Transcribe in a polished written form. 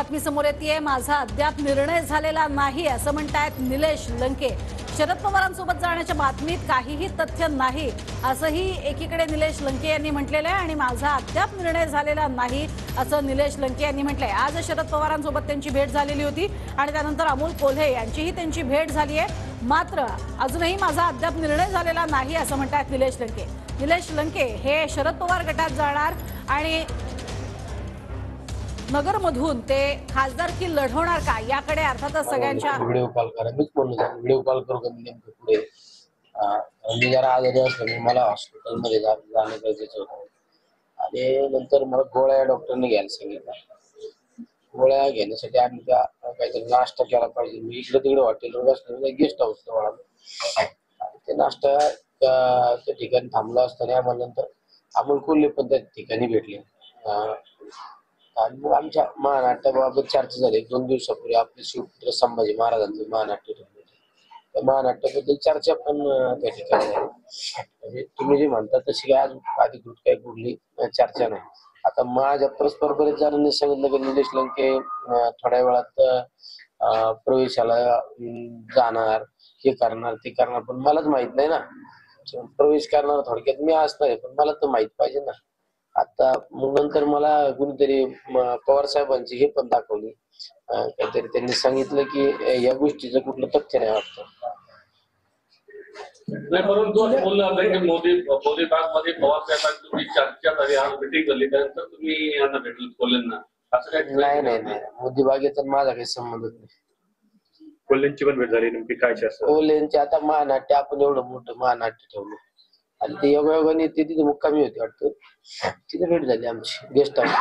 बातमी समोर येते, माझा अद्याप निर्णय झालेला नाही असं म्हणतायत निलेश लंके। शरद पवारांसोबत जाण्याच्या बातमीत काहीही तथ्य नाही असंही एकीकडे निलेश लंके यांनी म्हटलेलं आहे आणि माझा अद्याप निर्णय झालेला नाही असं निलेश लंके यांनी म्हटलंय। आज शरद पवारांसोबत त्यांची भेट झालेली होती आणि त्यानंतर अमोल कोल्हे यांचीही त्यांची भेट झाली आहे, मात्र अजूनही माझा अद्याप निर्णय झालेला नाही असं म्हणतायत निलेश लंके। निलेश लंके हे शरद पवार गटात जाणार आणि नगरमधून ते खासदारकी लढवणार का याकडे अर्थातच सगळ्यांच्या व्हिडिओ कॉल करा। मीच बोललो व्हिडिओ कॉल करू का नेमकं पुढे मी जरा आजारी असल्यामुळे मला हॉस्पिटलमध्ये जाणं गरजेचं होतं आणि नंतर मला गोळ्या डॉक्टरने घ्यायला सांगितलं। गोळ्या घेण्यासाठी आम्ही त्या काहीतरी नाश्ता केला पाहिजे। मी इकडे तिकडे हॉटेलवर बसलो, गेस्ट हाऊस जवळ ते नाश्ता त्या ठिकाणी थांबलो असताना आम्हाला नंतर अमोल कोल्हे पण त्या ठिकाणी भेटले आणि मग आमच्या महानाट्याबाबत चर्चा झाली। 2 दिवसापूर्वी आपले शिवपुत्र संभाजी महाराजांचं महानाट्य ठरलं होतं, त्या महानाट्याबद्दल चर्चा पण त्या ठिकाणी झाली। म्हणजे तुम्ही जे म्हणता तशी काय अधिकृत काही कुठली चर्चा नाही। आता माझ्या परस्पर बरेच जणांनी सांगितलं की निलेश लंके थोड्या वेळात प्रवेशाला जाणार, हे करणार ते करणार, पण मलाच माहित नाही ना प्रवेश करणार। थोडक्यात मी असणार आहे, पण मला तर माहित पाहिजे ना। आता मग नंतर मला कुणीतरी पवार साहेबांची हे पण दाखवली, काहीतरी त्यांनी सांगितलं की या गोष्टीचं कुठलं तथ्य नाही वाटतं। नाही, परंतु असं बोललं जातं की मोदी बागमध्ये पवार साहेबांची तुम्ही चर्चा झाली, आज मिटिंग झाली, त्यानंतर तुम्ही यांना भेटलं कोल्हेंना, असं काही नाही, मोदी बागेचा माझा काही संबंधच नाही। कोल्हेंची पण भेट झाली, नेमकी काय चर्चा? कोल्हेंची आता महानाट्य आपण एवढं मोठं महानाट्य ठेवलं आणि ते योगायोगाने ते तिथे मुक्कामी होते वाटतं, तिथे भेट झाली आमची गेस्ट हाऊस।